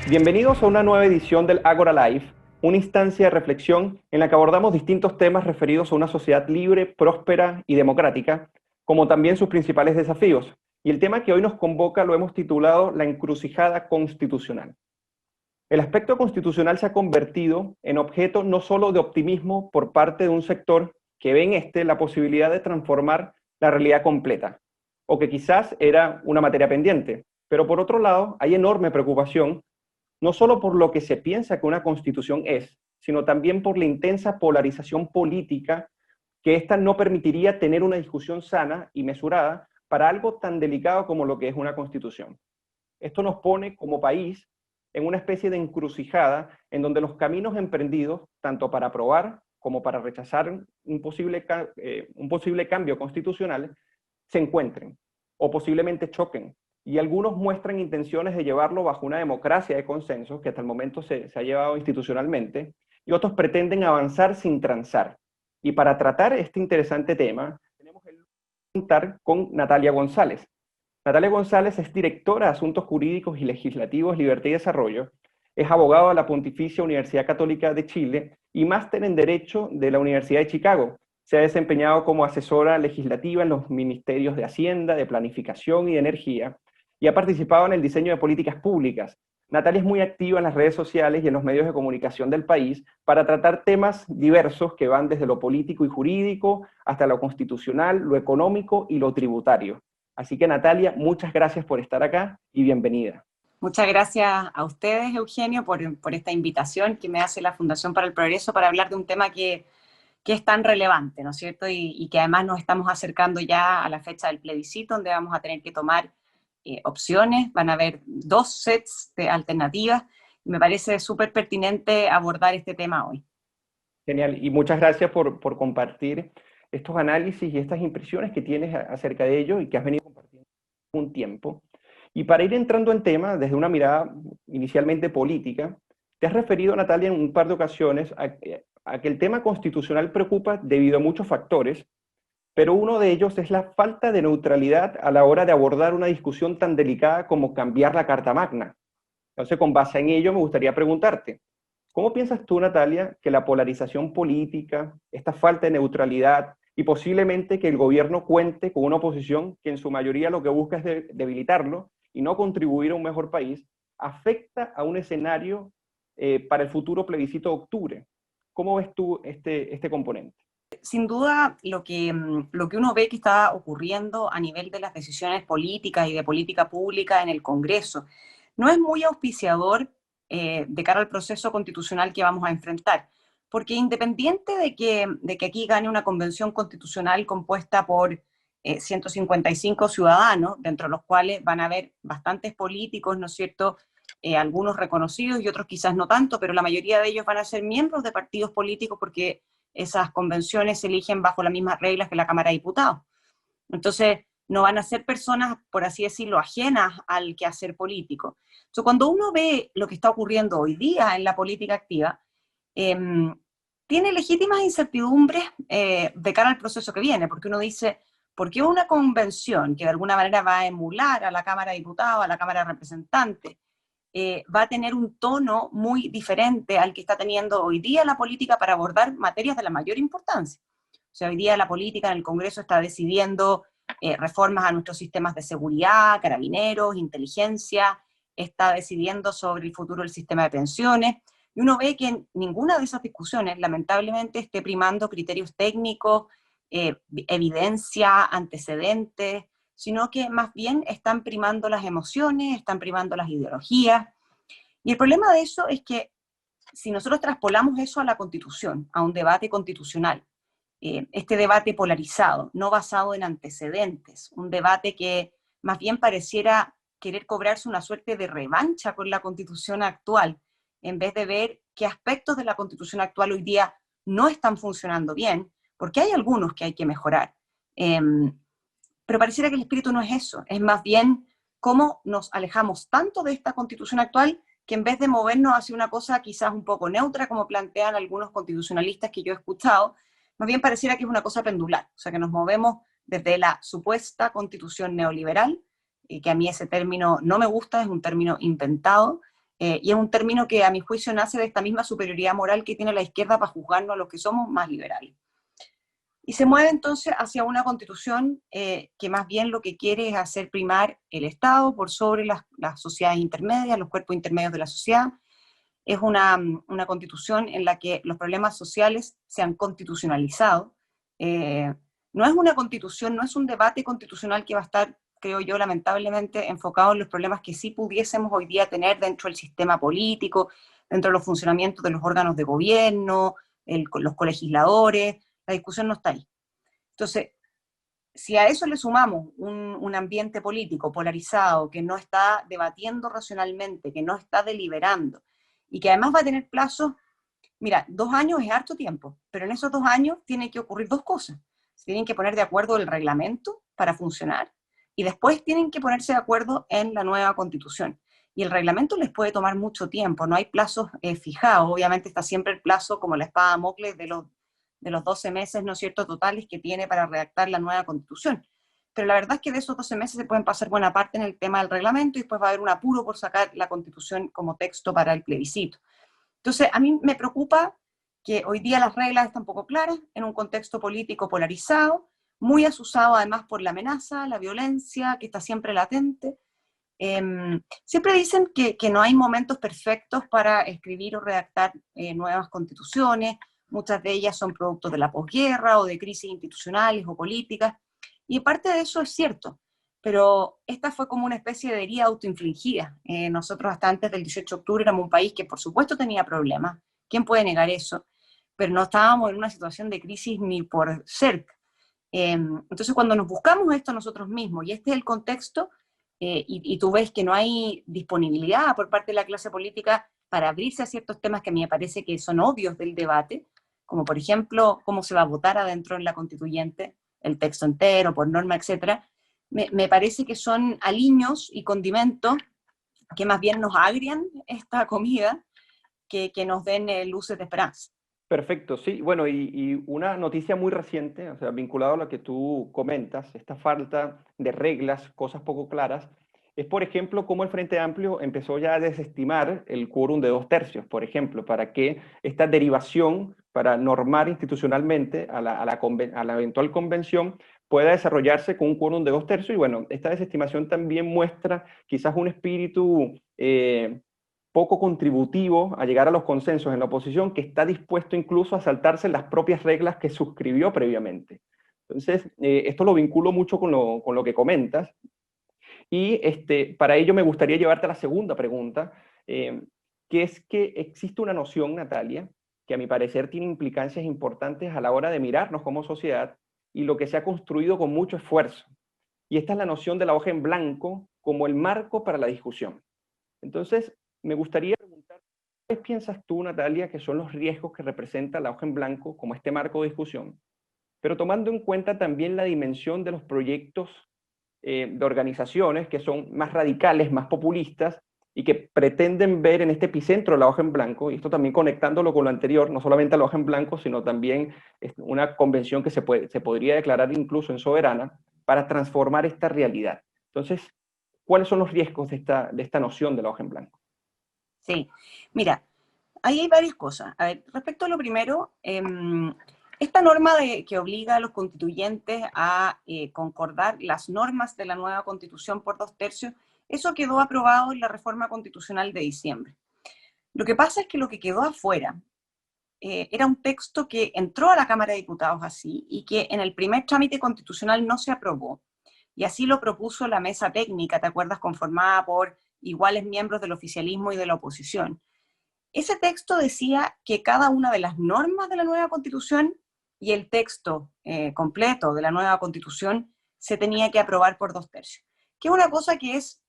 Bienvenidos a una nueva edición del Agora Live, una instancia de reflexión en la que abordamos distintos temas referidos a una sociedad libre, próspera y democrática, como también sus principales desafíos. Y el tema que hoy nos convoca lo hemos titulado La encrucijada constitucional. El aspecto constitucional se ha convertido en objeto no solo de optimismo por parte de un sector que ve en este la posibilidad de transformar la realidad completa, o que quizás era una materia pendiente, pero por otro lado hay enorme preocupación no solo por lo que se piensa que una constitución es, sino también por la intensa polarización política que ésta no permitiría tener una discusión sana y mesurada para algo tan delicado como lo que es una constitución. Esto nos pone como país en una especie de encrucijada en donde los caminos emprendidos, tanto para aprobar como para rechazar un posible cambio constitucional, se encuentren o posiblemente choquen. Y algunos muestran intenciones de llevarlo bajo una democracia de consenso que hasta el momento se ha llevado institucionalmente, y otros pretenden avanzar sin transar. Y para tratar este interesante tema, tenemos el contar con Natalia González. Natalia González es directora de Asuntos Jurídicos y Legislativos, Libertad y Desarrollo, es abogada de la Pontificia Universidad Católica de Chile y máster en Derecho de la Universidad de Chicago. Se ha desempeñado como asesora legislativa en los ministerios de Hacienda, de Planificación y de Energía, y ha participado en el diseño de políticas públicas. Natalia es muy activa en las redes sociales y en los medios de comunicación del país para tratar temas diversos que van desde lo político y jurídico hasta lo constitucional, lo económico y lo tributario. Así que Natalia, muchas gracias por estar acá y bienvenida. Muchas gracias a ustedes, Eugenio, por esta invitación que me hace la Fundación para el Progreso para hablar de un tema que es tan relevante, ¿no es cierto? Y que además nos estamos acercando ya a la fecha del plebiscito, donde vamos a tener que tomar opciones, van a haber 2 sets de alternativas, y me parece súper pertinente abordar este tema hoy. Genial, y muchas gracias por compartir estos análisis y estas impresiones que tienes acerca de ello y que has venido compartiendo un tiempo. Y para ir entrando en tema, desde una mirada inicialmente política, te has referido, Natalia, en un par de ocasiones a que el tema constitucional preocupa debido a muchos factores, pero uno de ellos es la falta de neutralidad a la hora de abordar una discusión tan delicada como cambiar la Carta Magna. Entonces, con base en ello, me gustaría preguntarte, ¿cómo piensas tú, Natalia, que la polarización política, esta falta de neutralidad y posiblemente que el gobierno cuente con una oposición que en su mayoría lo que busca es debilitarlo y no contribuir a un mejor país, afecta a un escenario para el futuro plebiscito de octubre? ¿Cómo ves tú este componente? Sin duda, lo que uno ve que está ocurriendo a nivel de las decisiones políticas y de política pública en el Congreso no es muy auspiciador de cara al proceso constitucional que vamos a enfrentar. Porque independiente de que aquí gane una convención constitucional compuesta por 155 ciudadanos, dentro de los cuales van a haber bastantes políticos, ¿no es cierto?, algunos reconocidos y otros quizás no tanto, pero la mayoría de ellos van a ser miembros de partidos políticos porque esas convenciones se eligen bajo las mismas reglas que la Cámara de Diputados. Entonces, no van a ser personas, por así decirlo, ajenas al quehacer político. Entonces, cuando uno ve lo que está ocurriendo hoy día en la política activa, eh, tiene legítimas incertidumbres de cara al proceso que viene, porque uno dice, ¿por qué una convención que de alguna manera va a emular a la Cámara de Diputados, a la Cámara de Representantes, va a tener un tono muy diferente al que está teniendo hoy día la política para abordar materias de la mayor importancia? O sea, hoy día la política en el Congreso está decidiendo reformas a nuestros sistemas de seguridad, carabineros, inteligencia, está decidiendo sobre el futuro del sistema de pensiones, y uno ve que en ninguna de esas discusiones, lamentablemente, esté primando criterios técnicos, evidencia, antecedentes, sino que más bien están primando las emociones, están primando las ideologías. Y el problema de eso es que si nosotros traspolamos eso a la Constitución, a un debate constitucional, este debate polarizado, no basado en antecedentes, un debate que más bien pareciera querer cobrarse una suerte de revancha con la Constitución actual, en vez de ver qué aspectos de la Constitución actual hoy día no están funcionando bien, porque hay algunos que hay que mejorar. Pero pareciera que el espíritu no es eso, es más bien cómo nos alejamos tanto de esta Constitución actual que en vez de movernos hacia una cosa quizás un poco neutra, como plantean algunos constitucionalistas que yo he escuchado, más bien pareciera que es una cosa pendular, o sea, que nos movemos desde la supuesta constitución neoliberal, que a mí ese término no me gusta, es un término inventado, Y es un término que a mi juicio nace de esta misma superioridad moral que tiene la izquierda para juzgarnos a los que somos más liberales. Y se mueve entonces hacia una constitución que más bien lo que quiere es hacer primar el Estado por sobre las sociedades intermedias, los cuerpos intermedios de la sociedad. Es una constitución en la que los problemas sociales se han constitucionalizado. No es una constitución, no es un debate constitucional que va a estar, creo yo, lamentablemente enfocado en los problemas que sí pudiésemos hoy día tener dentro del sistema político, dentro de los funcionamientos de los órganos de gobierno, los colegisladores. La discusión no está ahí. Entonces, si a eso le sumamos un ambiente político polarizado, que no está debatiendo racionalmente, que no está deliberando, y que además va a tener plazos, mira, 2 años es harto tiempo, pero en esos 2 años tienen que ocurrir 2 cosas. Se tienen que poner de acuerdo el reglamento para funcionar, y después tienen que ponerse de acuerdo en la nueva constitución. Y el reglamento les puede tomar mucho tiempo, no hay plazos fijados, obviamente está siempre el plazo como la espada de Damocles de los 12 meses, ¿no es cierto?, totales que tiene para redactar la nueva constitución. Pero la verdad es que de esos 12 meses se pueden pasar buena parte en el tema del reglamento y después va a haber un apuro por sacar la constitución como texto para el plebiscito. Entonces, a mí me preocupa que hoy día las reglas están poco claras, en un contexto político polarizado, muy asusado además por la amenaza, la violencia, que está siempre latente. Siempre dicen que no hay momentos perfectos para escribir o redactar nuevas constituciones, muchas de ellas son productos de la posguerra o de crisis institucionales o políticas, y parte de eso es cierto, pero esta fue como una especie de herida autoinfligida. Nosotros hasta antes del 18 de octubre éramos un país que por supuesto tenía problemas, ¿quién puede negar eso? Pero no estábamos en una situación de crisis ni por cerca. Entonces cuando nos buscamos esto nosotros mismos, y este es el contexto, y tú ves que no hay disponibilidad por parte de la clase política para abrirse a ciertos temas que a mí me parece que son obvios del debate, como por ejemplo cómo se va a votar adentro en la constituyente, el texto entero, por norma, etcétera, me parece que son aliños y condimentos que más bien nos agrian esta comida que nos den luces de esperanza. Perfecto, sí. Bueno, y una noticia muy reciente, o sea, vinculado a lo que tú comentas, esta falta de reglas, cosas poco claras, es, por ejemplo, cómo el Frente Amplio empezó ya a desestimar el quórum de 2/3, por ejemplo, para que esta derivación para normar institucionalmente a la eventual convención pueda desarrollarse con un quórum de 2/3. Y bueno, esta desestimación también muestra quizás un espíritu poco contributivo a llegar a los consensos en la oposición, que está dispuesto incluso a saltarse las propias reglas que suscribió previamente. Entonces, esto lo vinculo mucho con lo que comentas, y para ello me gustaría llevarte a la segunda pregunta, que es que existe una noción, Natalia, que a mi parecer tiene implicancias importantes a la hora de mirarnos como sociedad y lo que se ha construido con mucho esfuerzo. Y esta es la noción de la hoja en blanco como el marco para la discusión. Entonces, me gustaría preguntar, ¿qué piensas tú, Natalia, que son los riesgos que representa la hoja en blanco como este marco de discusión? Pero tomando en cuenta también la dimensión de los proyectos de organizaciones que son más radicales, más populistas, y que pretenden ver en este epicentro la hoja en blanco, y esto también conectándolo con lo anterior, no solamente la hoja en blanco, sino también una convención que se podría declarar incluso en soberana, para transformar esta realidad. Entonces, ¿cuáles son los riesgos de esta noción de la hoja en blanco? Sí, mira, ahí hay varias cosas. A ver, respecto a lo primero, esta norma que obliga a los constituyentes a concordar las normas de la nueva constitución por 2/3, eso quedó aprobado en la reforma constitucional de diciembre. Lo que pasa es que lo que quedó afuera era un texto que entró a la Cámara de Diputados así y que en el primer trámite constitucional no se aprobó. Y así lo propuso la mesa técnica, ¿te acuerdas?, conformada por iguales miembros del oficialismo y de la oposición. Ese texto decía que cada una de las normas de la nueva constitución y el texto completo de la nueva constitución se tenía que aprobar por 2/3, que es una cosa que es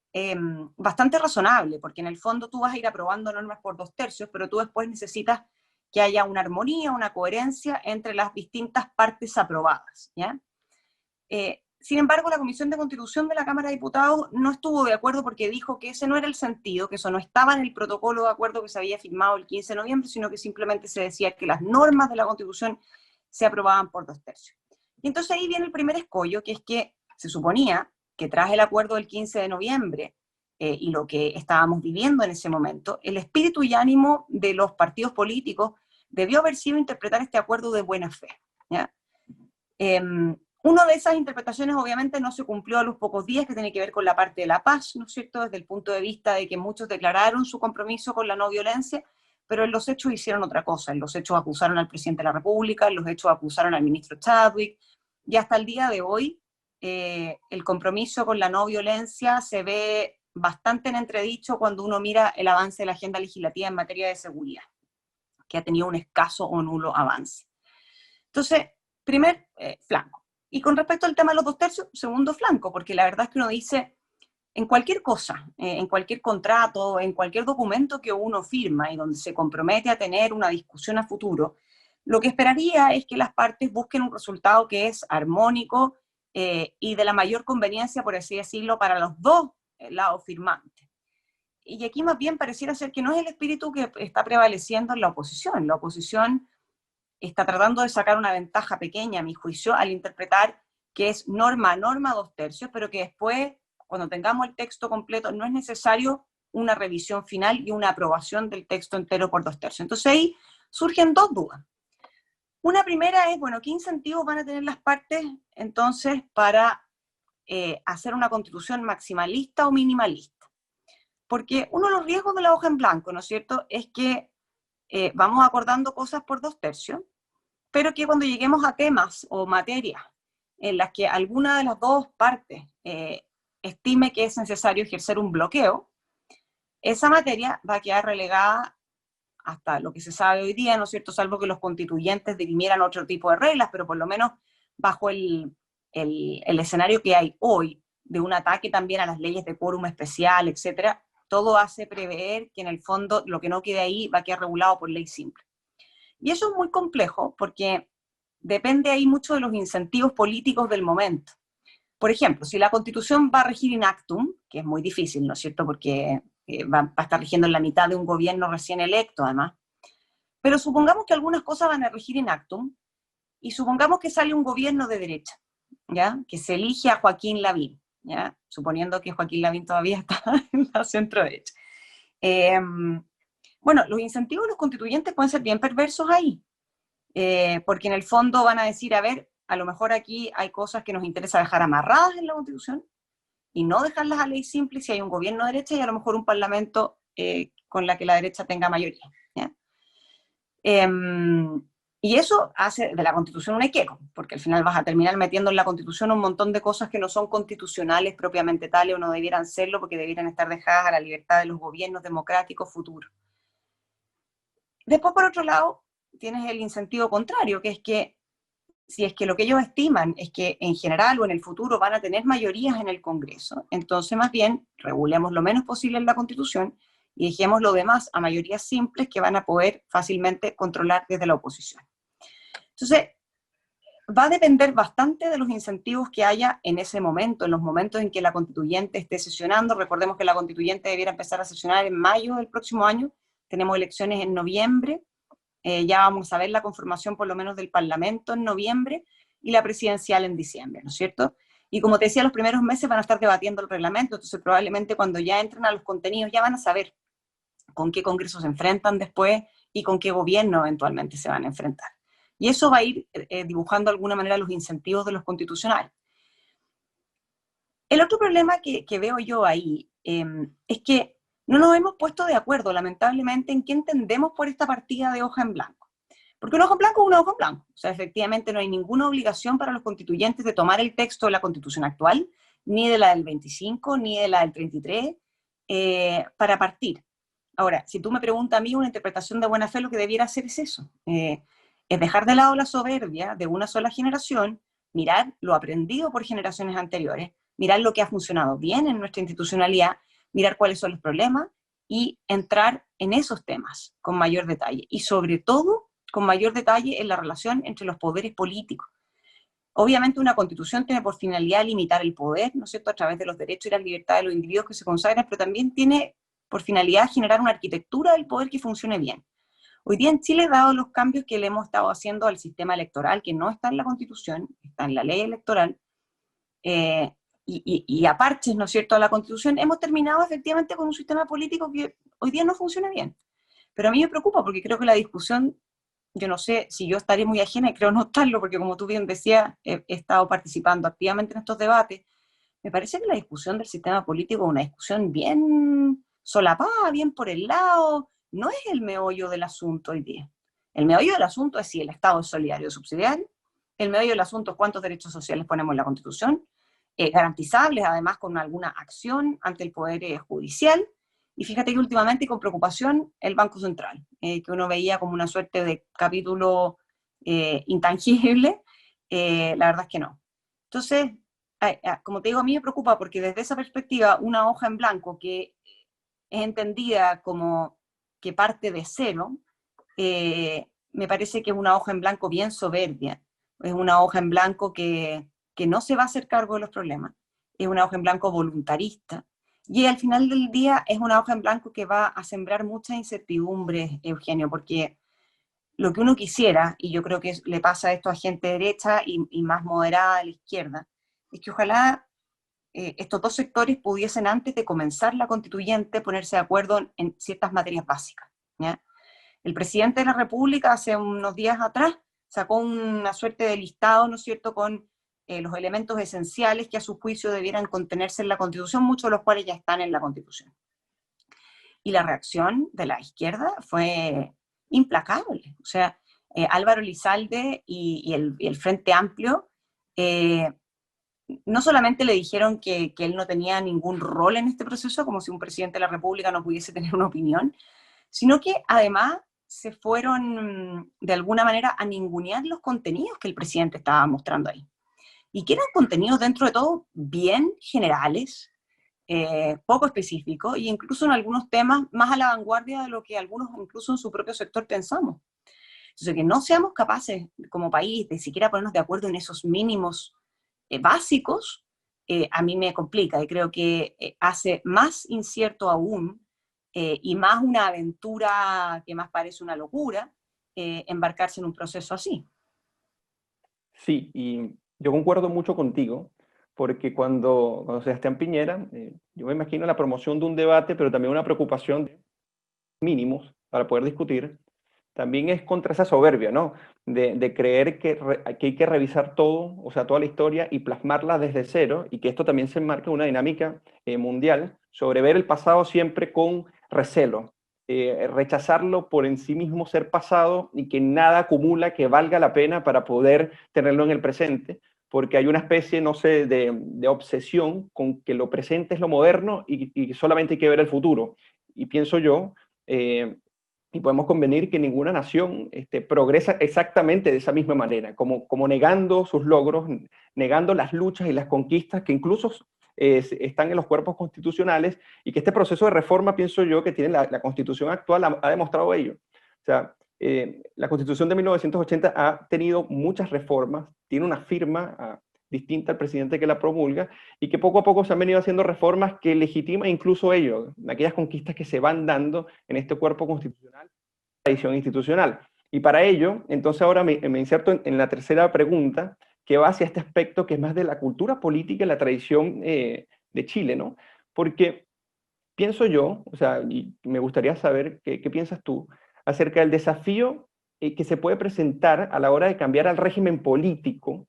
bastante razonable, porque en el fondo tú vas a ir aprobando normas por 2/3, pero tú después necesitas que haya una armonía, una coherencia entre las distintas partes aprobadas, ¿ya? Sin embargo, la Comisión de Constitución de la Cámara de Diputados no estuvo de acuerdo porque dijo que ese no era el sentido, que eso no estaba en el protocolo de acuerdo que se había firmado el 15 de noviembre, sino que simplemente se decía que las normas de la Constitución se aprobaban por 2/3. Y entonces ahí viene el primer escollo, que es que se suponía que tras el acuerdo del 15 de noviembre y lo que estábamos viviendo en ese momento, el espíritu y ánimo de los partidos políticos debió haber sido interpretar este acuerdo de buena fe, ¿ya? Una de esas interpretaciones obviamente no se cumplió a los pocos días, que tiene que ver con la parte de la paz, ¿no es cierto?, desde el punto de vista de que muchos declararon su compromiso con la no violencia, pero en los hechos hicieron otra cosa. En los hechos acusaron al presidente de la República, en los hechos acusaron al ministro Chadwick, y hasta el día de hoy el compromiso con la no violencia se ve bastante en entredicho cuando uno mira el avance de la agenda legislativa en materia de seguridad, que ha tenido un escaso o nulo avance. Entonces, primer flanco. Y con respecto al tema de los 2/3, segundo flanco, porque la verdad es que uno dice, en cualquier cosa, en cualquier contrato, en cualquier documento que uno firma y donde se compromete a tener una discusión a futuro, lo que esperaría es que las partes busquen un resultado que es armónico y de la mayor conveniencia, por así decirlo, para los dos lados firmantes. Y aquí más bien pareciera ser que no es el espíritu que está prevaleciendo en la oposición. La oposición está tratando de sacar una ventaja pequeña, a mi juicio, al interpretar que es norma a norma 2/3, pero que después, cuando tengamos el texto completo, no es necesario una revisión final y una aprobación del texto entero por 2/3. Entonces ahí surgen dos dudas. Una primera es, bueno, ¿qué incentivos van a tener las partes entonces para hacer una constitución maximalista o minimalista? Porque uno de los riesgos de la hoja en blanco, ¿no es cierto?, es que vamos acordando cosas por 2/3, pero que cuando lleguemos a temas o materias en las que alguna de las dos partes estime que es necesario ejercer un bloqueo, esa materia va a quedar relegada hasta lo que se sabe hoy día, ¿no es cierto?, salvo que los constituyentes dirimieran otro tipo de reglas, pero por lo menos bajo el escenario que hay hoy, de un ataque también a las leyes de quórum especial, etcétera, todo hace prever que en el fondo lo que no quede ahí va a quedar regulado por ley simple. Y eso es muy complejo porque depende ahí mucho de los incentivos políticos del momento. Por ejemplo, si la Constitución va a regir in actum, que es muy difícil, ¿no es cierto?, porque va a estar rigiendo en la mitad de un gobierno recién electo, además, pero supongamos que algunas cosas van a regir in actum, y supongamos que sale un gobierno de derecha, ¿ya?, que se elige a Joaquín Lavín, ¿ya?, suponiendo que Joaquín Lavín todavía está en la centro-derecha. Bueno, los incentivos de los constituyentes pueden ser bien perversos ahí, porque en el fondo van a decir, a ver, a lo mejor aquí hay cosas que nos interesa dejar amarradas en la Constitución y no dejarlas a ley simple si hay un gobierno de derecha y a lo mejor un parlamento con la que la derecha tenga mayoría, ¿ya? Y eso hace de la Constitución un equeco, porque al final vas a terminar metiendo en la Constitución un montón de cosas que no son constitucionales propiamente tales o no debieran serlo porque debieran estar dejadas a la libertad de los gobiernos democráticos futuros. Después, por otro lado, tienes el incentivo contrario, que es que si es que lo que ellos estiman es que en general o en el futuro van a tener mayorías en el Congreso, entonces más bien regulemos lo menos posible en la Constitución y dejemos lo demás a mayorías simples que van a poder fácilmente controlar desde la oposición. Entonces, va a depender bastante de los incentivos que haya en ese momento, en los momentos en que la constituyente esté sesionando. Recordemos que la constituyente debiera empezar a sesionar en mayo del próximo año, tenemos elecciones en noviembre, ya vamos a ver la conformación por lo menos del Parlamento en noviembre y la presidencial en diciembre, ¿no es cierto? Y como te decía, los primeros meses van a estar debatiendo el reglamento, entonces probablemente cuando ya entren a los contenidos ya van a saber con qué congresos se enfrentan después y con qué gobierno eventualmente se van a enfrentar. Y eso va a ir dibujando de alguna manera los incentivos de los constitucionales. El otro problema que veo yo ahí es que no nos hemos puesto de acuerdo, lamentablemente, en qué entendemos por esta partida de hoja en blanco. Porque una hoja en blanco es una hoja en blanco. O sea, efectivamente no hay ninguna obligación para los constituyentes de tomar el texto de la Constitución actual, ni de la del 25, ni de la del 33, para partir. Ahora, si tú me preguntas a mí una interpretación de buena fe, lo que debiera hacer es eso. Es dejar de lado la soberbia de una sola generación, mirar lo aprendido por generaciones anteriores, mirar lo que ha funcionado bien en nuestra institucionalidad, mirar cuáles son los problemas y entrar en esos temas con mayor detalle. Y sobre todo, con mayor detalle en la relación entre los poderes políticos. Obviamente una constitución tiene por finalidad limitar el poder, ¿no es cierto?, a través de los derechos y las libertades de los individuos que se consagran, pero también tiene por finalidad generar una arquitectura del poder que funcione bien. Hoy día en Chile, dado los cambios que le hemos estado haciendo al sistema electoral, que no está en la Constitución, está en la ley electoral, y a parches, ¿no es cierto?, a la Constitución, hemos terminado efectivamente con un sistema político que hoy día no funciona bien. Pero a mí me preocupa porque creo que la discusión, yo no sé si yo estaré muy ajena y creo no estarlo, porque como tú bien decías, he estado participando activamente en estos debates. Me parece que la discusión del sistema político es una discusión bien solapada, bien por el lado, no es el meollo del asunto hoy día. El meollo del asunto es si el Estado es solidario o subsidiario, el meollo del asunto es cuántos derechos sociales ponemos en la Constitución, garantizables además con alguna acción ante el Poder Judicial, y fíjate que últimamente y con preocupación el Banco Central, que uno veía como una suerte de capítulo intangible, la verdad es que no. Entonces, como te digo, a mí me preocupa porque desde esa perspectiva una hoja en blanco que es entendida como que parte de cero, me parece que es una hoja en blanco bien soberbia, es una hoja en blanco que no se va a hacer cargo de los problemas, es una hoja en blanco voluntarista, y al final del día es una hoja en blanco que va a sembrar mucha incertidumbre, Eugenio, porque lo que uno quisiera, y yo creo que le pasa esto a gente derecha y más moderada de la izquierda, es que ojalá estos dos sectores pudiesen antes de comenzar la constituyente ponerse de acuerdo en ciertas materias básicas, ¿ya? El presidente de la República hace unos días atrás sacó una suerte de listado, ¿no es cierto?, con los elementos esenciales que a su juicio debieran contenerse en la Constitución, muchos de los cuales ya están en la Constitución. Y la reacción de la izquierda fue implacable. O sea, Álvaro Elizalde y el Frente Amplio no solamente le dijeron que él no tenía ningún rol en este proceso, como si un presidente de la República no pudiese tener una opinión, sino que además se fueron de alguna manera a ningunear los contenidos que el presidente estaba mostrando ahí. Y que eran contenidos dentro de todo bien generales, poco específicos, e incluso en algunos temas más a la vanguardia de lo que algunos incluso en su propio sector pensamos. Entonces, que no seamos capaces como país de siquiera ponernos de acuerdo en esos mínimos básicos, a mí me complica y creo que hace más incierto aún y más una aventura que más parece una locura, embarcarse en un proceso así. Sí, y yo concuerdo mucho contigo, porque cuando Sebastián Piñera, yo me imagino la promoción de un debate, pero también una preocupación de mínimos para poder discutir, también es contra esa soberbia, ¿no? De creer que hay que revisar todo, o sea, toda la historia y plasmarla desde cero, y que esto también se enmarca en una dinámica mundial sobre ver el pasado siempre con recelo, rechazarlo por en sí mismo ser pasado y que nada acumula que valga la pena para poder tenerlo en el presente, porque hay una especie, no sé, de obsesión con que lo presente es lo moderno y solamente hay que ver el futuro. Y pienso yo, y podemos convenir que ninguna nación progresa exactamente de esa misma manera, como negando sus logros, negando las luchas y las conquistas que incluso están en los cuerpos constitucionales, y que este proceso de reforma, pienso yo, que tiene la Constitución actual ha demostrado ello. O sea, la Constitución de 1980 ha tenido muchas reformas, tiene una firma distinta al presidente que la promulga, y que poco a poco se han venido haciendo reformas que legitiman incluso ello, aquellas conquistas que se van dando en este cuerpo constitucional, tradición institucional. Y para ello, entonces ahora me inserto en la tercera pregunta, que va hacia este aspecto que es más de la cultura política y la tradición de Chile, ¿no? Porque pienso yo, o sea, y me gustaría saber qué piensas tú acerca del desafío que se puede presentar a la hora de cambiar al régimen político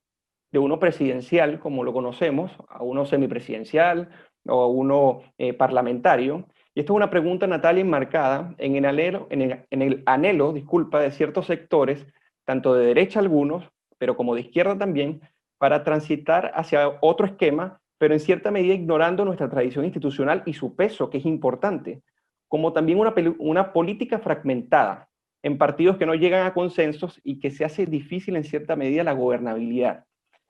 de uno presidencial, como lo conocemos, a uno semipresidencial o a uno parlamentario. Y esta es una pregunta, Natalia, enmarcada en el anhelo, disculpa, de ciertos sectores, tanto de derecha algunos, pero como de izquierda también, para transitar hacia otro esquema, pero en cierta medida ignorando nuestra tradición institucional y su peso, que es importante, como también una política fragmentada en partidos que no llegan a consensos y que se hace difícil en cierta medida la gobernabilidad.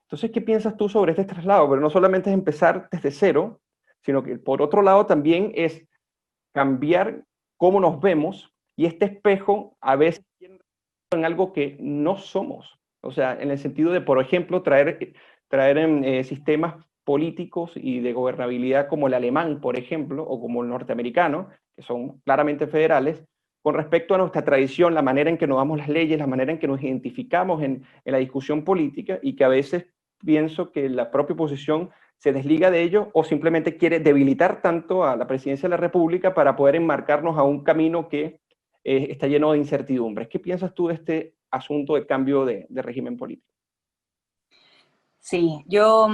Entonces, ¿qué piensas tú sobre este traslado? Pero no solamente es empezar desde cero, sino que por otro lado también es cambiar cómo nos vemos, y este espejo a veces en algo que no somos. O sea, en el sentido de, por ejemplo, traer en, sistemas políticos y de gobernabilidad como el alemán, por ejemplo, o como el norteamericano, que son claramente federales, con respecto a nuestra tradición, la manera en que nos damos las leyes, la manera en que nos identificamos en la discusión política, y que a veces pienso que la propia oposición se desliga de ello o simplemente quiere debilitar tanto a la presidencia de la República para poder enmarcarnos a un camino que está lleno de incertidumbres. ¿Qué piensas tú de este asunto de cambio de régimen político? Sí, yo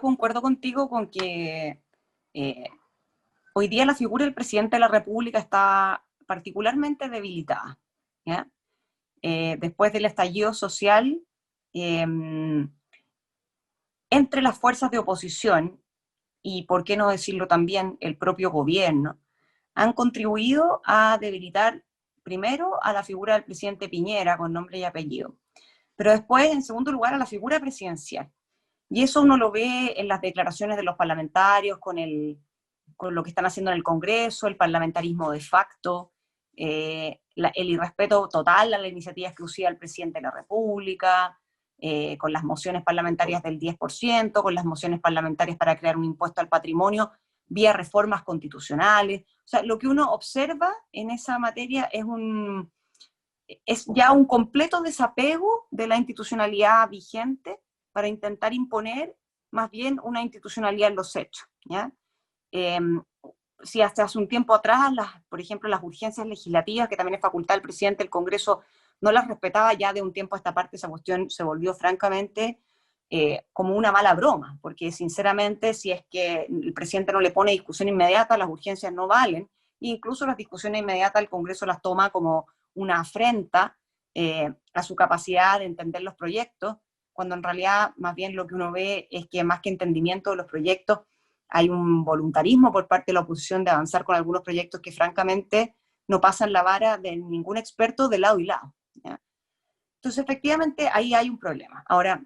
concuerdo contigo con que eh, hoy día la figura del presidente de la República está particularmente debilitada, ¿ya? Después del estallido social, eh, entre las fuerzas de oposición, y por qué no decirlo también el propio gobierno, han contribuido a debilitar primero a la figura del presidente Piñera con nombre y apellido, pero después, en segundo lugar, a la figura presidencial. Y eso uno lo ve en las declaraciones de los parlamentarios, con lo que están haciendo en el Congreso, el parlamentarismo de facto, el irrespeto total a la iniciativa exclusiva del presidente de la República, con las mociones parlamentarias del 10%, con las mociones parlamentarias para crear un impuesto al patrimonio vía reformas constitucionales. O sea, lo que uno observa en esa materia es ya un completo desapego de la institucionalidad vigente para intentar imponer más bien una institucionalidad en los hechos, ¿ya? Eh, si hasta hace un tiempo atrás, por ejemplo, las urgencias legislativas, que también es facultad del presidente, el Congreso no las respetaba, ya de un tiempo a esta parte esa cuestión se volvió francamente como una mala broma, porque sinceramente si es que el presidente no le pone discusión inmediata, las urgencias no valen, e incluso las discusiones inmediatas el Congreso las toma como una afrenta a su capacidad de entender los proyectos, cuando en realidad más bien lo que uno ve es que más que entendimiento de los proyectos, hay un voluntarismo por parte de la oposición de avanzar con algunos proyectos que francamente no pasan la vara de ningún experto de lado y lado, ¿ya? Entonces, efectivamente, ahí hay un problema. Ahora,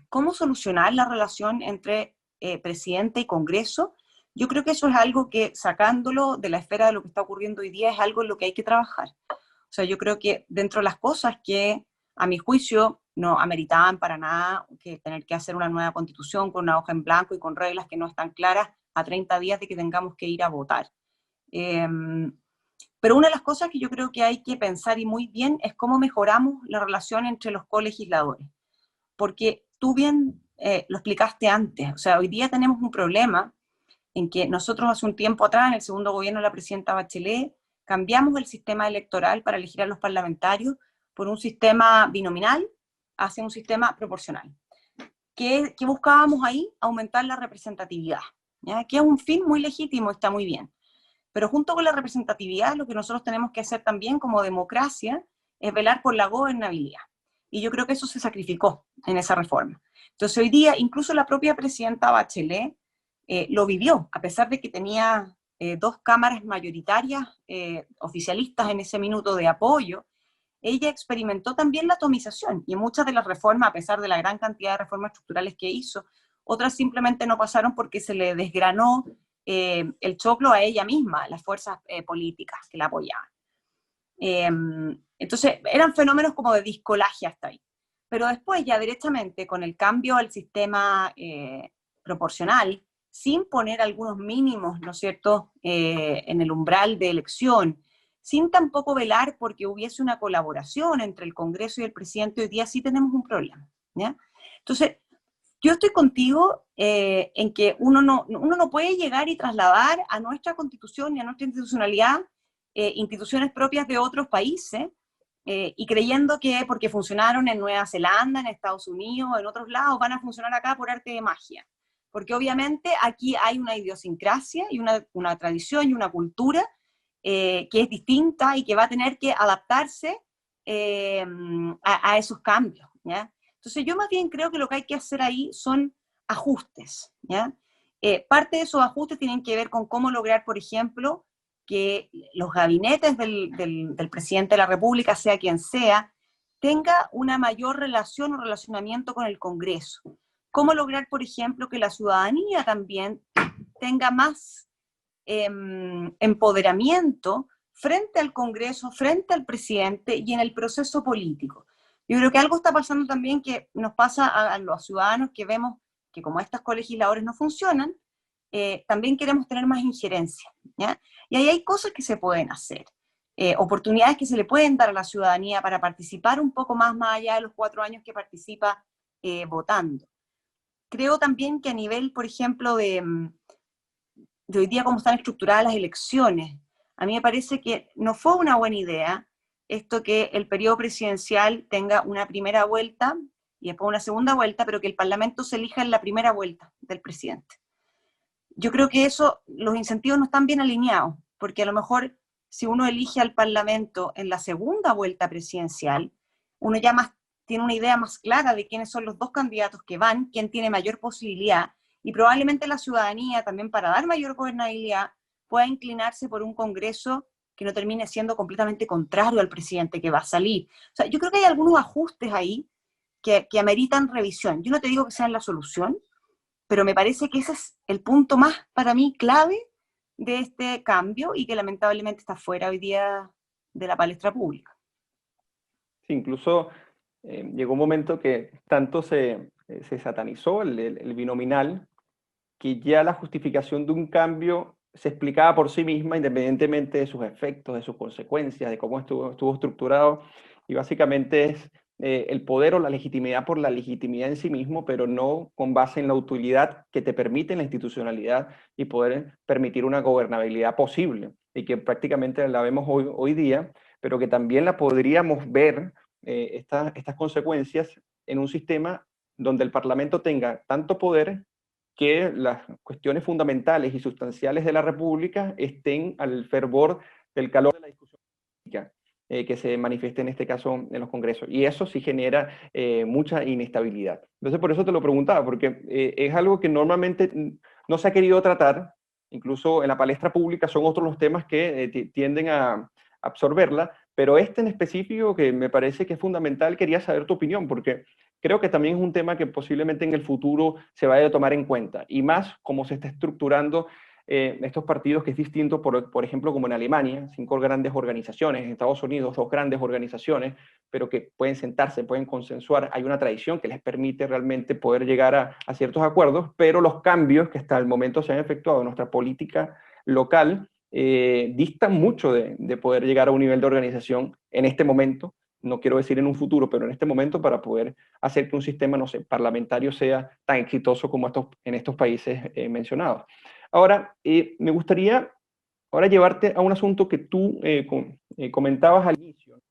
¿cómo solucionar la relación entre presidente y Congreso? Yo creo que eso es algo que, sacándolo de la esfera de lo que está ocurriendo hoy día, es algo en lo que hay que trabajar. O sea, yo creo que dentro de las cosas que, a mi juicio, no ameritaban para nada que tener que hacer una nueva constitución con una hoja en blanco y con reglas que no están claras a 30 días de que tengamos que ir a votar. Eh, pero una de las cosas que yo creo que hay que pensar y muy bien es cómo mejoramos la relación entre los colegisladores. Porque tú bien lo explicaste antes, o sea, hoy día tenemos un problema en que nosotros hace un tiempo atrás, en el segundo gobierno de la presidenta Bachelet, cambiamos el sistema electoral para elegir a los parlamentarios por un sistema binominal hacia un sistema proporcional. ¿Qué buscábamos ahí? Aumentar la representatividad, ¿ya? Que es un fin muy legítimo, está muy bien. Pero junto con la representatividad, lo que nosotros tenemos que hacer también como democracia es velar por la gobernabilidad. Y yo creo que eso se sacrificó en esa reforma. Entonces hoy día, incluso la propia presidenta Bachelet lo vivió, a pesar de que tenía dos cámaras mayoritarias oficialistas en ese minuto de apoyo, ella experimentó también la atomización y muchas de las reformas, a pesar de la gran cantidad de reformas estructurales que hizo, otras simplemente no pasaron porque se le desgranó el choclo a ella misma, las fuerzas políticas que la apoyaban. Entonces, eran fenómenos como de discolaje hasta ahí. Pero después, ya directamente, con el cambio al sistema proporcional, sin poner algunos mínimos, ¿no es cierto?, en el umbral de elección, sin tampoco velar porque hubiese una colaboración entre el Congreso y el presidente, hoy día sí tenemos un problema, ¿ya? Entonces, yo estoy contigo en que uno no puede llegar y trasladar a nuestra constitución y a nuestra institucionalidad instituciones propias de otros países y creyendo que porque funcionaron en Nueva Zelanda, en Estados Unidos, en otros lados, van a funcionar acá por arte de magia. Porque obviamente aquí hay una idiosincrasia y una tradición y una cultura que es distinta y que va a tener que adaptarse a esos cambios, ¿ya? Entonces yo más bien creo que lo que hay que hacer ahí son ajustes, ¿ya? Parte de esos ajustes tienen que ver con cómo lograr, por ejemplo, que los gabinetes del presidente de la República, sea quien sea, tenga una mayor relación o relacionamiento con el Congreso. Cómo lograr, por ejemplo, que la ciudadanía también tenga más empoderamiento frente al Congreso, frente al presidente y en el proceso político. Yo creo que algo está pasando también que nos pasa a los ciudadanos que vemos que como estos colegisladores no funcionan, también queremos tener más injerencia, ¿ya? Y ahí hay cosas que se pueden hacer, oportunidades que se le pueden dar a la ciudadanía para participar un poco más allá de los 4 años que participa votando. creo también que a nivel, por ejemplo, de hoy día cómo están estructuradas las elecciones, a mí me parece que no fue una buena idea esto que el periodo presidencial tenga una primera vuelta y después una segunda vuelta, pero que el Parlamento se elija en la primera vuelta del presidente. Yo creo que eso, los incentivos no están bien alineados, porque a lo mejor si uno elige al Parlamento en la segunda vuelta presidencial, uno ya más, tiene una idea más clara de quiénes son los dos candidatos que van, quién tiene mayor posibilidad, y probablemente la ciudadanía también para dar mayor gobernabilidad pueda inclinarse por un Congreso que no termine siendo completamente contrario al presidente que va a salir. O sea, yo creo que hay algunos ajustes ahí que ameritan revisión. Yo no te digo que sean la solución, pero me parece que ese es el punto más, para mí, clave de este cambio y que lamentablemente está fuera hoy día de la palestra pública. Sí, incluso llegó un momento que tanto se satanizó el binominal que ya la justificación de un cambio se explicaba por sí misma, independientemente de sus efectos, de sus consecuencias, de cómo estuvo estructurado, y básicamente es el poder o la legitimidad por la legitimidad en sí mismo, pero no con base en la utilidad que te permite la institucionalidad y poder permitir una gobernabilidad posible, y que prácticamente la vemos hoy día, pero que también la podríamos ver, estas consecuencias, en un sistema donde el Parlamento tenga tanto poder que las cuestiones fundamentales y sustanciales de la República estén al fervor del calor de la discusión política que se manifieste en este caso en los congresos. Y eso sí genera mucha inestabilidad. Entonces, por eso te lo preguntaba, porque es algo que normalmente no se ha querido tratar, incluso en la palestra pública son otros los temas que tienden a absorberla, pero este en específico que me parece que es fundamental, quería saber tu opinión, porque creo que también es un tema que posiblemente en el futuro se vaya a tomar en cuenta, y más como se está estructurando estos partidos, que es distinto, por ejemplo, como en Alemania, 5 grandes organizaciones, en Estados Unidos 2 grandes organizaciones, pero que pueden sentarse, pueden consensuar, hay una tradición que les permite realmente poder llegar a ciertos acuerdos, pero los cambios que hasta el momento se han efectuado en nuestra política local distan mucho de poder llegar a un nivel de organización en este momento, no quiero decir en un futuro, pero en este momento, para poder hacer que un sistema, no sé, parlamentario sea tan exitoso como en estos países mencionados. Ahora, me gustaría ahora llevarte a un asunto que tú comentabas al inicio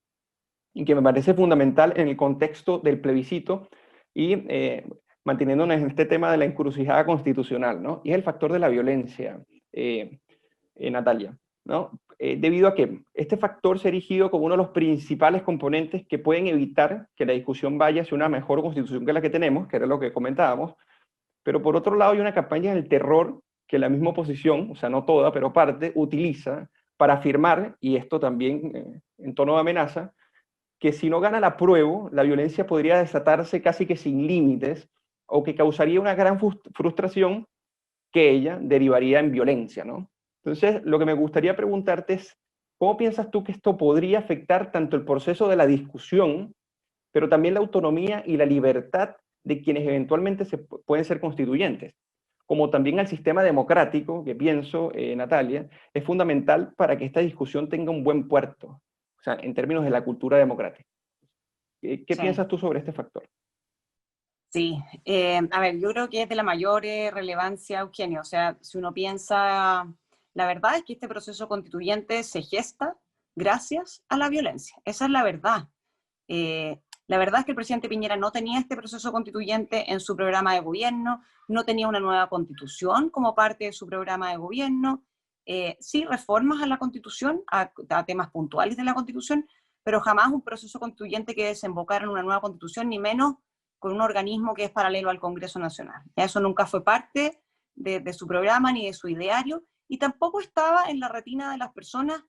y que me parece fundamental en el contexto del plebiscito y manteniéndonos en este tema de la encrucijada constitucional, ¿no? Y es el factor de la violencia, Natalia, ¿no? Debido a que este factor se ha erigido como uno de los principales componentes que pueden evitar que la discusión vaya hacia una mejor constitución que la que tenemos, que era lo que comentábamos, pero por otro lado hay una campaña del terror que la misma oposición, o sea, no toda, pero parte, utiliza para afirmar, y esto también en tono de amenaza, que si no gana el apruebo, la violencia podría desatarse casi que sin límites, o que causaría una gran frustración que ella derivaría en violencia, ¿no? Entonces, lo que me gustaría preguntarte es, ¿cómo piensas tú que esto podría afectar tanto el proceso de la discusión, pero también la autonomía y la libertad de quienes eventualmente pueden ser constituyentes? Como también al sistema democrático, que pienso, Natalia, es fundamental para que esta discusión tenga un buen puerto, o sea, en términos de la cultura democrática. ¿Qué Sí, piensas tú sobre este factor? sí. A ver, yo creo que es de la mayor relevancia, Eugenio. O sea, si uno piensa, la verdad es que este proceso constituyente se gesta gracias a la violencia. Esa es la verdad. La verdad es que el presidente Piñera no tenía este proceso constituyente en su programa de gobierno, no tenía una nueva constitución como parte de su programa de gobierno, sí reformas a la constitución, a temas puntuales de la constitución, pero jamás un proceso constituyente que desembocara en una nueva constitución, ni menos con un organismo que es paralelo al Congreso Nacional. Eso nunca fue parte de su programa ni de su ideario, y tampoco estaba en la retina de las personas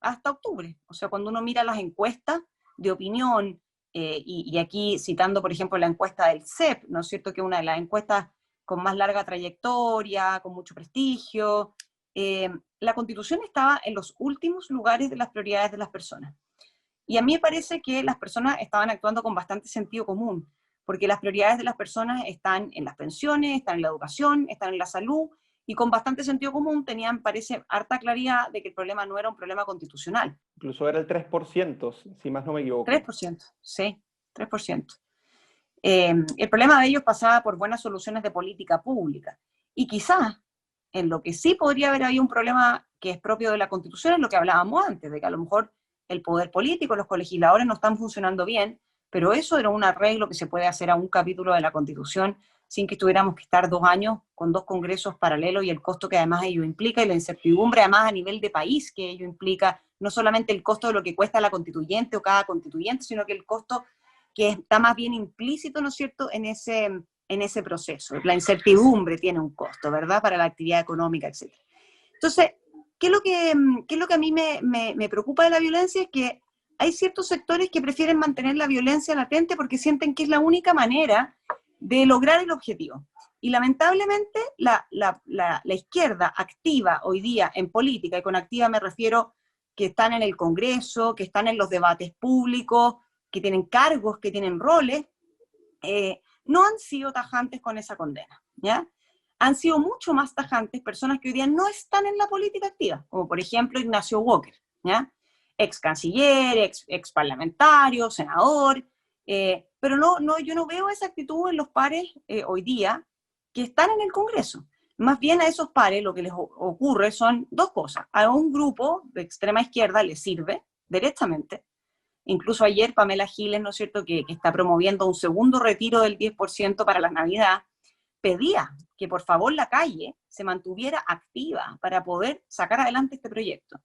hasta octubre. O sea, cuando uno mira las encuestas de opinión, y aquí citando, por ejemplo, la encuesta del CEP, ¿no es cierto? Que es una de las encuestas con más larga trayectoria, con mucho prestigio, la Constitución estaba en los últimos lugares de las prioridades de las personas. Y a mí me parece que las personas estaban actuando con bastante sentido común, porque las prioridades de las personas están en las pensiones, están en la educación, están en la salud, y con bastante sentido común tenían, parece, harta claridad de que el problema no era un problema constitucional. Incluso era el 3%, si más no me equivoco. 3%, sí, 3%. El problema de ellos pasaba por buenas soluciones de política pública. Y quizás en lo que sí podría haber habido un problema que es propio de la Constitución es lo que hablábamos antes, de que a lo mejor el poder político, los colegisladores no están funcionando bien, pero eso era un arreglo que se puede hacer a un capítulo de la Constitución sin que tuviéramos que estar 2 años con 2 congresos paralelos y el costo que además ello implica y la incertidumbre además a nivel de país que ello implica, no solamente el costo de lo que cuesta la constituyente o cada constituyente, sino que el costo que está más bien implícito, ¿no es cierto?, en ese proceso. La incertidumbre tiene un costo, ¿verdad?, para la actividad económica, etc. Entonces, ¿qué es lo que a mí me preocupa de la violencia? Es que hay ciertos sectores que prefieren mantener la violencia latente porque sienten que es la única manera de lograr el objetivo. Y lamentablemente la izquierda activa hoy día en política, y con activa me refiero que están en el Congreso, que están en los debates públicos, que tienen cargos, que tienen roles, no han sido tajantes con esa condena, ¿ya? Han sido mucho más tajantes personas que hoy día no están en la política activa, como por ejemplo Ignacio Walker, ¿ya? Ex canciller, ex parlamentario, senador, pero yo no veo esa actitud en los pares hoy día que están en el Congreso. Más bien a esos pares lo que les ocurre son dos cosas. A un grupo de extrema izquierda les sirve, derechamente. Incluso ayer Pamela Giles, ¿no es cierto?, que está promoviendo un segundo retiro del 10% para la Navidad, pedía que por favor la calle se mantuviera activa para poder sacar adelante este proyecto.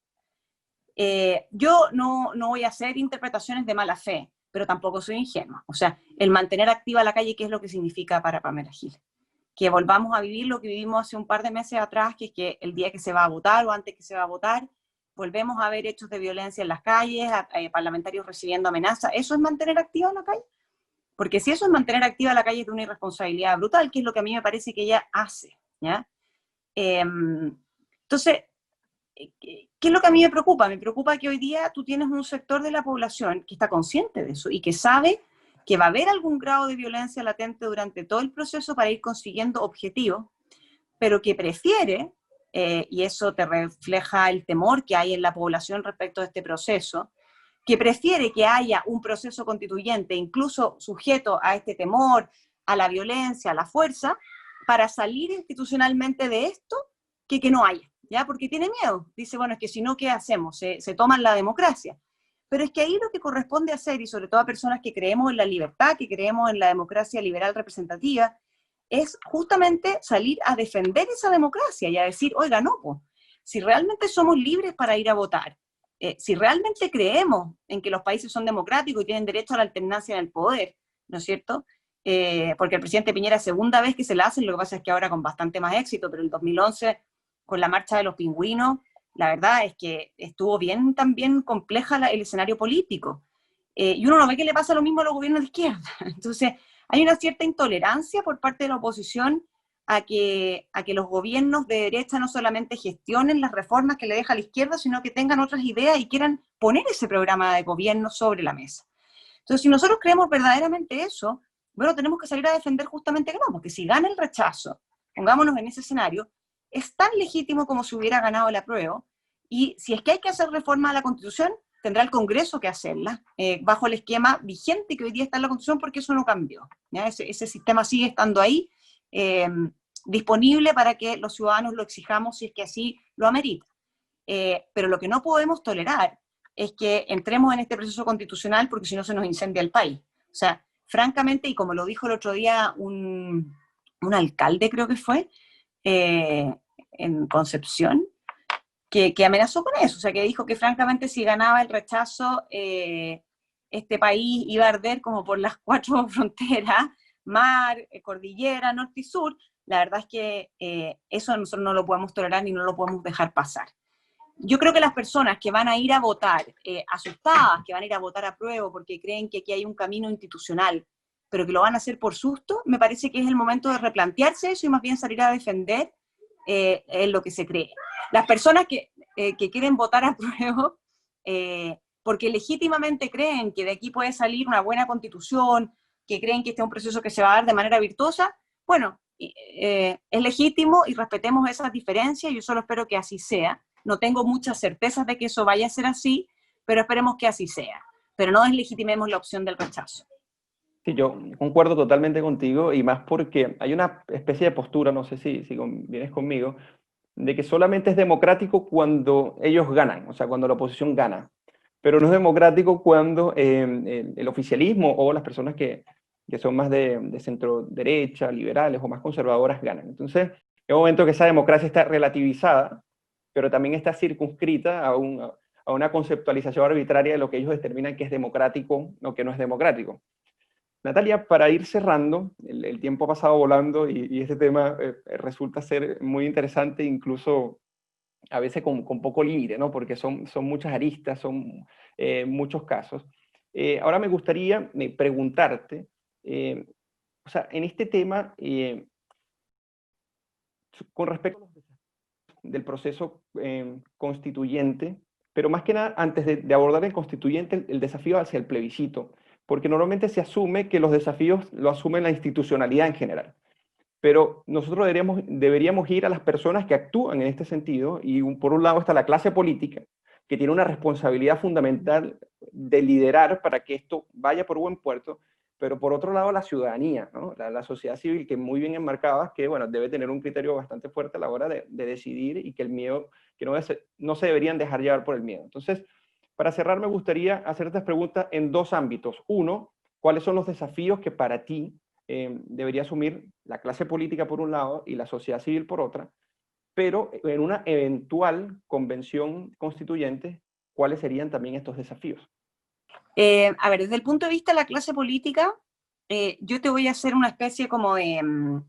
Yo no voy a hacer interpretaciones de mala fe, pero tampoco soy ingenua. O sea, el mantener activa la calle, ¿qué es lo que significa para Pamela Giles? Que volvamos a vivir lo que vivimos hace un par de meses atrás, que es que el día que se va a votar o antes que se va a votar, volvemos a ver hechos de violencia en las calles, parlamentarios recibiendo amenazas. ¿Eso es mantener activa la calle? Porque si eso es mantener activa la calle es de una irresponsabilidad brutal, que es lo que a mí me parece que ella hace, ¿ya? Entonces, ¿qué es lo que a mí me preocupa? Me preocupa que hoy día tú tienes un sector de la población que está consciente de eso y que sabe que va a haber algún grado de violencia latente durante todo el proceso para ir consiguiendo objetivos, pero que prefiere, y eso te refleja el temor que hay en la población respecto a este proceso, que prefiere que haya un proceso constituyente, incluso sujeto a este temor, a la violencia, a la fuerza, para salir institucionalmente de esto, que no haya, ¿ya? Porque tiene miedo. Dice, bueno, es que si no, ¿qué hacemos? Se toman la democracia. Pero es que ahí lo que corresponde hacer, y sobre todo a personas que creemos en la libertad, que creemos en la democracia liberal representativa, es justamente salir a defender esa democracia y a decir, oiga, no, pues, si realmente somos libres para ir a votar, si realmente creemos en que los países son democráticos y tienen derecho a la alternancia en el poder, ¿no es cierto? Porque el presidente Piñera es segunda vez que se la hacen, lo que pasa es que ahora con bastante más éxito, pero el 2011, con la marcha de los pingüinos, la verdad es que estuvo bien también compleja el escenario político. Y uno no ve que le pasa lo mismo a los gobiernos de izquierda. Entonces, hay una cierta intolerancia por parte de la oposición a que los gobiernos de derecha no solamente gestionen las reformas que le deja a la izquierda, sino que tengan otras ideas y quieran poner ese programa de gobierno sobre la mesa. Entonces, si nosotros creemos verdaderamente eso, bueno, tenemos que salir a defender justamente que no, porque si gana el rechazo, pongámonos en ese escenario, es tan legítimo como si hubiera ganado el apruebo, y si es que hay que hacer reforma a la Constitución, tendrá el Congreso que hacerla, bajo el esquema vigente que hoy día está en la Constitución, porque eso no cambió, ¿ya? Ese sistema sigue estando ahí, disponible para que los ciudadanos lo exijamos si es que así lo amerita. Pero lo que no podemos tolerar es que entremos en este proceso constitucional porque si no se nos incendia el país. O sea, francamente, y como lo dijo el otro día un alcalde, creo que fue, en Concepción, que amenazó con eso, o sea, que dijo que francamente si ganaba el rechazo, este país iba a arder como por las 4 fronteras, mar, cordillera, norte y sur. La verdad es que eso nosotros no lo podemos tolerar ni no lo podemos dejar pasar. Yo creo que las personas que van a ir a votar asustadas, que van a ir a votar a prueba porque creen que aquí hay un camino institucional, pero que lo van a hacer por susto, me parece que es el momento de replantearse eso y más bien salir a defender lo que se cree. Las personas que quieren votar a prueba porque legítimamente creen que de aquí puede salir una buena constitución, que creen que este es un proceso que se va a dar de manera virtuosa, bueno, es legítimo y respetemos esas diferencias, yo solo espero que así sea. No tengo muchas certezas de que eso vaya a ser así, pero esperemos que así sea. Pero no deslegitimemos la opción del rechazo. Sí, yo concuerdo totalmente contigo y más porque hay una especie de postura, no sé si vienes conmigo, de que solamente es democrático cuando ellos ganan, o sea, cuando la oposición gana, pero no es democrático cuando el oficialismo o las personas que son más de centro derecha, liberales o más conservadoras ganan. Entonces, es un momento que esa democracia está relativizada, pero también está circunscrita a una conceptualización arbitraria de lo que ellos determinan que es democrático o que no es democrático. Natalia, para ir cerrando, el tiempo ha pasado volando y este tema resulta ser muy interesante, incluso a veces con poco límite, ¿no? Porque son muchas aristas, son muchos casos. Ahora me gustaría preguntarte, eh, o sea, en este tema, con respecto a los desafíos del proceso constituyente, pero más que nada, antes de abordar el constituyente, el desafío hacia el plebiscito, porque normalmente se asume que los desafíos lo asume la institucionalidad en general. Pero nosotros deberíamos ir a las personas que actúan en este sentido, y por un lado está la clase política, que tiene una responsabilidad fundamental de liderar para que esto vaya por buen puerto, pero por otro lado la ciudadanía, ¿no? La sociedad civil, que muy bien enmarcada, que bueno, debe tener un criterio bastante fuerte a la hora de decidir y que el miedo, que no se deberían dejar llevar por el miedo. Entonces, para cerrar, me gustaría hacer estas preguntas en dos ámbitos. Uno, ¿cuáles son los desafíos que para ti debería asumir la clase política por un lado y la sociedad civil por otra, pero en una eventual convención constituyente, ¿cuáles serían también estos desafíos? A ver, desde el punto de vista de la clase política, yo te voy a hacer una especie como de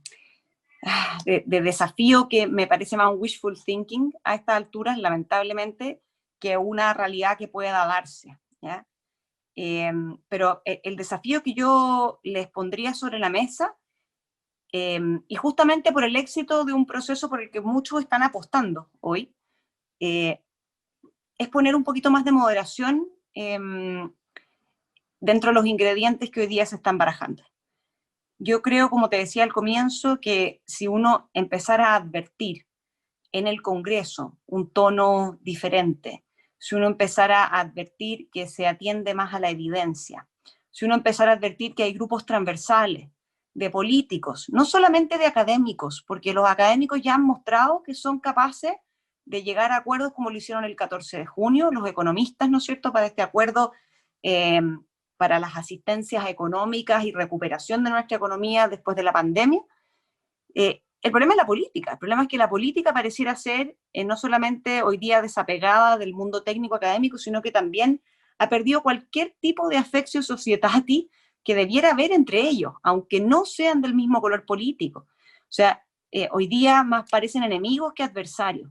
desafío que me parece más un wishful thinking a estas alturas, lamentablemente, que una realidad que pueda darse, ¿ya? Pero el desafío que yo les pondría sobre la mesa, y justamente por el éxito de un proceso por el que muchos están apostando hoy, eh, es poner un poquito más de moderación dentro de los ingredientes que hoy día se están barajando. Yo creo, como te decía al comienzo, que si uno empezara a advertir en el Congreso un tono diferente, si uno empezara a advertir que se atiende más a la evidencia, si uno empezara a advertir que hay grupos transversales de políticos, no solamente de académicos, porque los académicos ya han mostrado que son capaces de llegar a acuerdos como lo hicieron el 14 de junio, los economistas, ¿no es cierto?, para este acuerdo eh, para las asistencias económicas y recuperación de nuestra economía después de la pandemia. El problema es la política. El problema es que la política pareciera ser no solamente hoy día desapegada del mundo técnico académico, sino que también ha perdido cualquier tipo de affectio societati que debiera haber entre ellos, aunque no sean del mismo color político. O sea, hoy día más parecen enemigos que adversarios.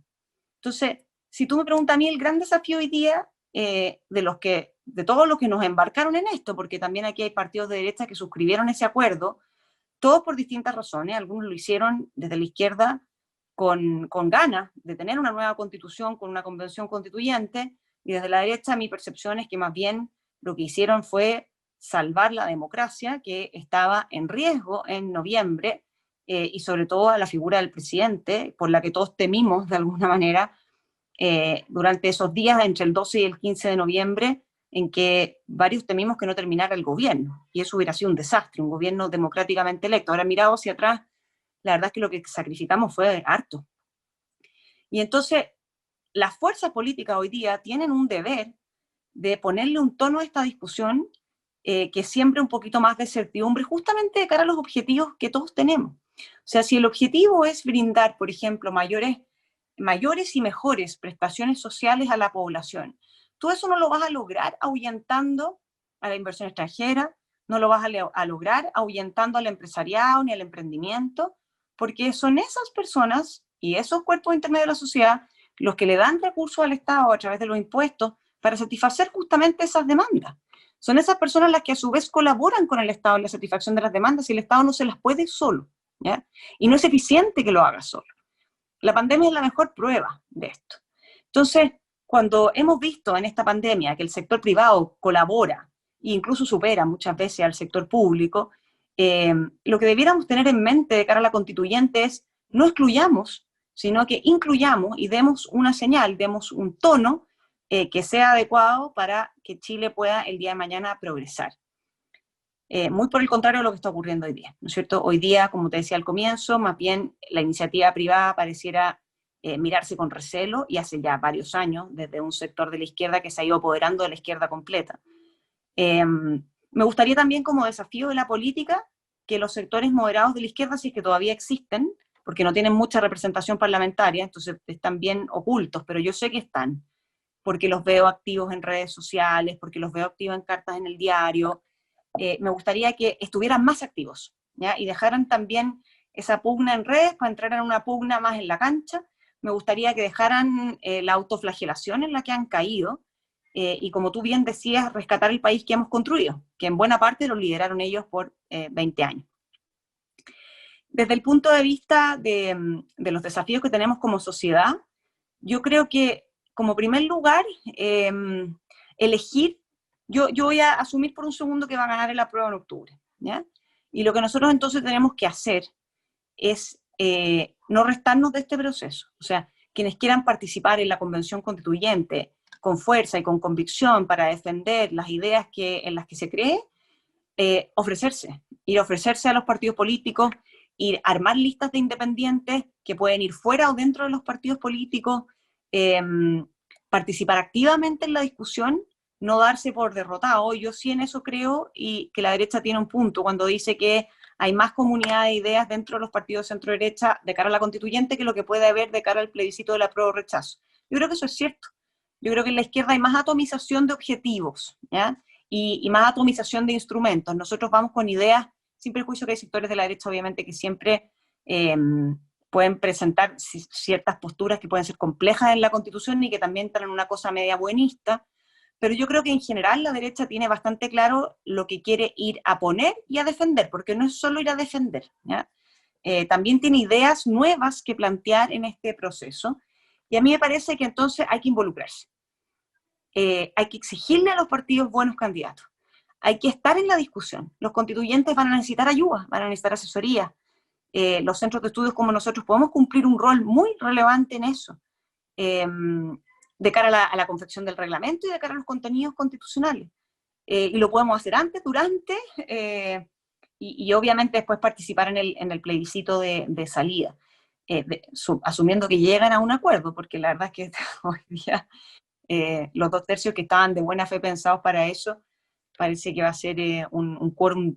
Entonces, si tú me preguntas a mí, el gran desafío hoy día de todos los que nos embarcaron en esto, porque también aquí hay partidos de derecha que suscribieron ese acuerdo, todos por distintas razones, algunos lo hicieron desde la izquierda con ganas de tener una nueva constitución, con una convención constituyente, y desde la derecha mi percepción es que más bien lo que hicieron fue salvar la democracia, que estaba en riesgo en noviembre, y sobre todo a la figura del presidente, por la que todos temimos de alguna manera durante esos días entre el 12 y el 15 de noviembre, en que varios temimos que no terminara el gobierno, y eso hubiera sido un desastre, un gobierno democráticamente electo. Ahora mirado hacia atrás, la verdad es que lo que sacrificamos fue harto. Y entonces, las fuerzas políticas hoy día tienen un deber de ponerle un tono a esta discusión que siembre un poquito más de certidumbre, justamente de cara a los objetivos que todos tenemos. O sea, si el objetivo es brindar, por ejemplo, mayores y mejores prestaciones sociales a la población, tú eso no lo vas a lograr ahuyentando a la inversión extranjera, no lo vas a lograr ahuyentando al empresariado ni al emprendimiento, porque son esas personas y esos cuerpos intermedios de la sociedad los que le dan recursos al Estado a través de los impuestos para satisfacer justamente esas demandas. Son esas personas las que a su vez colaboran con el Estado en la satisfacción de las demandas y el Estado no se las puede solo, ¿ya? Y no es eficiente que lo haga solo. La pandemia es la mejor prueba de esto. Entonces, cuando hemos visto en esta pandemia que el sector privado colabora e incluso supera muchas veces al sector público, lo que debiéramos tener en mente de cara a la constituyente es no excluyamos, sino que incluyamos y demos una señal, demos un tono que sea adecuado para que Chile pueda el día de mañana progresar. muy por el contrario de lo que está ocurriendo hoy día, ¿no es cierto? Hoy día, como te decía al comienzo, más bien la iniciativa privada pareciera mirarse con recelo, y hace ya varios años, desde un sector de la izquierda que se ha ido apoderando de la izquierda completa. Me gustaría también, como desafío de la política, que los sectores moderados de la izquierda, si es que todavía existen, porque no tienen mucha representación parlamentaria, entonces están bien ocultos, pero yo sé que están, porque los veo activos en redes sociales, porque los veo activos en cartas en el diario. Me gustaría que estuvieran más activos, ¿ya? Y dejaran también esa pugna en redes para entrar en una pugna más en la cancha. Me gustaría que dejaran la autoflagelación en la que han caído, y como tú bien decías, rescatar el país que hemos construido, que en buena parte lo lideraron ellos por 20 años. Desde el punto de vista de los desafíos que tenemos como sociedad, yo creo que, como primer lugar, elegir, yo voy a asumir por un segundo que va a ganar el apruebo en octubre, ¿ya? Y lo que nosotros entonces tenemos que hacer es no restarnos de este proceso. O sea, quienes quieran participar en la convención constituyente con fuerza y con convicción para defender las ideas en las que se cree, ofrecerse, ir a ofrecerse a los partidos políticos, ir a armar listas de independientes que pueden ir fuera o dentro de los partidos políticos, eh, participar activamente en la discusión, no darse por derrotado. Yo sí en eso creo, y que la derecha tiene un punto cuando dice que hay más comunidad de ideas dentro de los partidos centro-derecha de cara a la constituyente que lo que puede haber de cara al plebiscito del apruebo o rechazo. Yo creo que eso es cierto. Yo creo que en la izquierda hay más atomización de objetivos, ¿ya? Y más atomización de instrumentos. Nosotros vamos con ideas, sin perjuicio que hay sectores de la derecha, obviamente, que siempre pueden presentar ciertas posturas que pueden ser complejas en la Constitución y que también traen una cosa media buenista, pero yo creo que en general la derecha tiene bastante claro lo que quiere ir a poner y a defender, porque no es solo ir a defender, ¿ya? También tiene ideas nuevas que plantear en este proceso, y a mí me parece que entonces hay que involucrarse. Hay que exigirle a los partidos buenos candidatos, hay que estar en la discusión. Los constituyentes van a necesitar ayuda, van a necesitar asesoría. Los centros de estudios como nosotros podemos cumplir un rol muy relevante en eso, de cara a la confección del reglamento y de cara a los contenidos constitucionales. Y lo podemos hacer antes, durante, y obviamente después participar en el plebiscito de salida, asumiendo que llegan a un acuerdo, porque la verdad es que hoy día los 2/3 que estaban de buena fe pensados para eso, parece que va a ser un quórum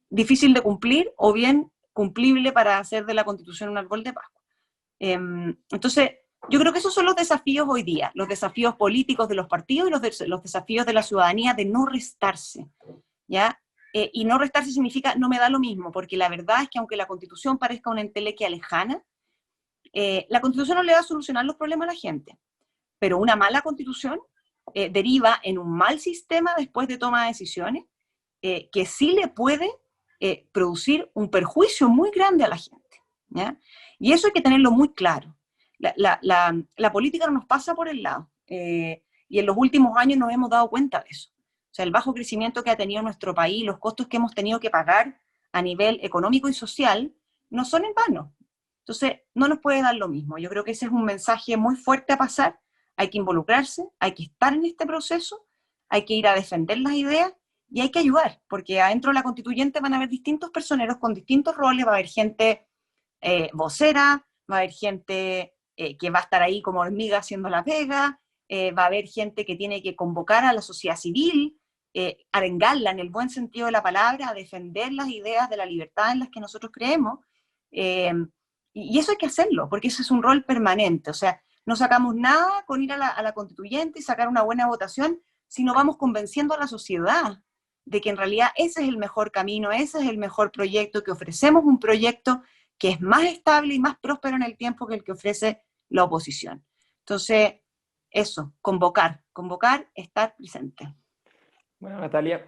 difícil de cumplir, o bien cumplible para hacer de la Constitución un árbol de Pascua. Entonces, yo creo que esos son los desafíos hoy día, los desafíos políticos de los partidos y los desafíos de la ciudadanía, de no restarse, ¿ya? Y no restarse significa no me da lo mismo, porque la verdad es que aunque la Constitución parezca una entelequia lejana, la Constitución no le va a solucionar los problemas a la gente, pero una mala Constitución deriva en un mal sistema después de toma de decisiones, que sí le puede producir un perjuicio muy grande a la gente, ¿ya? Y eso hay que tenerlo muy claro. La política no nos pasa por el lado, y en los últimos años nos hemos dado cuenta de eso. O sea, el bajo crecimiento que ha tenido nuestro país, los costos que hemos tenido que pagar a nivel económico y social, no son en vano. Entonces, no nos puede dar lo mismo. Yo creo que ese es un mensaje muy fuerte a pasar. Hay que involucrarse, hay que estar en este proceso, hay que ir a defender las ideas, y hay que ayudar, porque adentro de la constituyente van a haber distintos personeros con distintos roles, va a haber gente vocera, va a haber gente que va a estar ahí como hormiga haciendo la pega, va a haber gente que tiene que convocar a la sociedad civil, arengarla en el buen sentido de la palabra, a defender las ideas de la libertad en las que nosotros creemos, y eso hay que hacerlo, porque eso es un rol permanente. O sea, no sacamos nada con ir a la constituyente y sacar una buena votación, sino vamos convenciendo a la sociedad de que en realidad ese es el mejor camino, ese es el mejor proyecto, que ofrecemos un proyecto que es más estable y más próspero en el tiempo que el que ofrece la oposición. Entonces, eso, convocar, estar presente. Bueno, Natalia,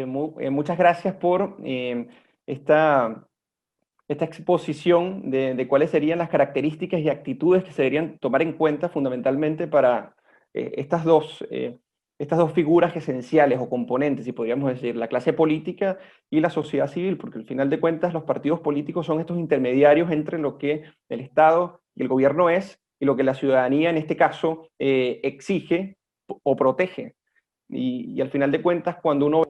muchas gracias por esta, esta exposición de cuáles serían las características y actitudes que se deberían tomar en cuenta fundamentalmente para estas dos figuras esenciales o componentes, si podríamos decir, la clase política y la sociedad civil, porque al final de cuentas los partidos políticos son estos intermediarios entre lo que el Estado y el gobierno es y lo que la ciudadanía en este caso exige o protege. Y al final de cuentas, cuando uno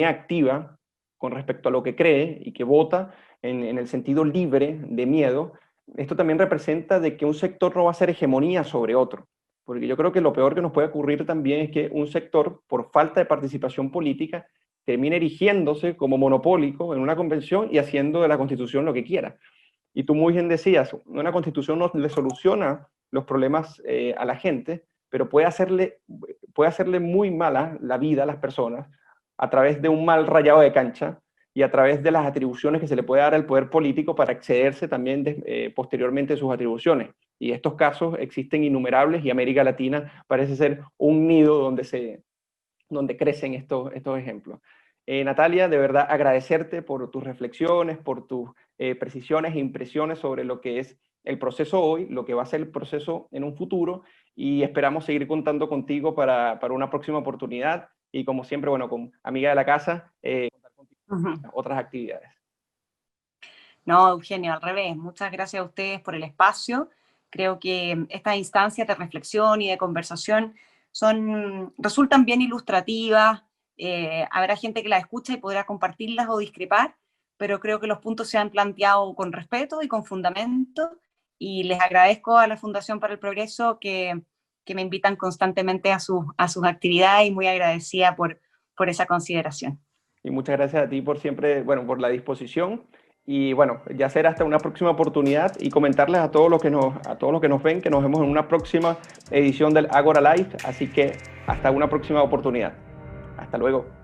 activa con respecto a lo que cree y que vota en el sentido libre de miedo, esto también representa de que un sector no va a ser hegemonía sobre otro. Porque yo creo que lo peor que nos puede ocurrir también es que un sector, por falta de participación política, termine erigiéndose como monopólico en una convención y haciendo de la Constitución lo que quiera. Y tú muy bien decías, una Constitución no le soluciona los problemas a la gente, pero puede hacerle muy mala la vida a las personas a través de un mal rayado de cancha y a través de las atribuciones que se le puede dar al poder político para excederse también posteriormente de sus atribuciones. Y estos casos existen innumerables y América Latina parece ser un nido donde crecen estos ejemplos. Natalia, de verdad agradecerte por tus reflexiones, por tus precisiones e impresiones sobre lo que es el proceso hoy, lo que va a ser el proceso en un futuro, y esperamos seguir contando contigo para una próxima oportunidad y como siempre, bueno, con amiga de la casa, contar contigo en otras actividades. No, Eugenio, al revés. Muchas gracias a ustedes por el espacio. Creo que estas instancias de reflexión y de conversación resultan bien ilustrativas. Habrá gente que las escucha y podrá compartirlas o discrepar, pero creo que los puntos se han planteado con respeto y con fundamento. Y les agradezco a la Fundación para el Progreso que me invitan constantemente a sus actividades y muy agradecida por esa consideración. Y muchas gracias a ti por siempre, bueno, por la disposición. Y bueno, ya será hasta una próxima oportunidad y comentarles a todos los que nos ven que nos vemos en una próxima edición del Agora Live. Así que hasta una próxima oportunidad. Hasta luego.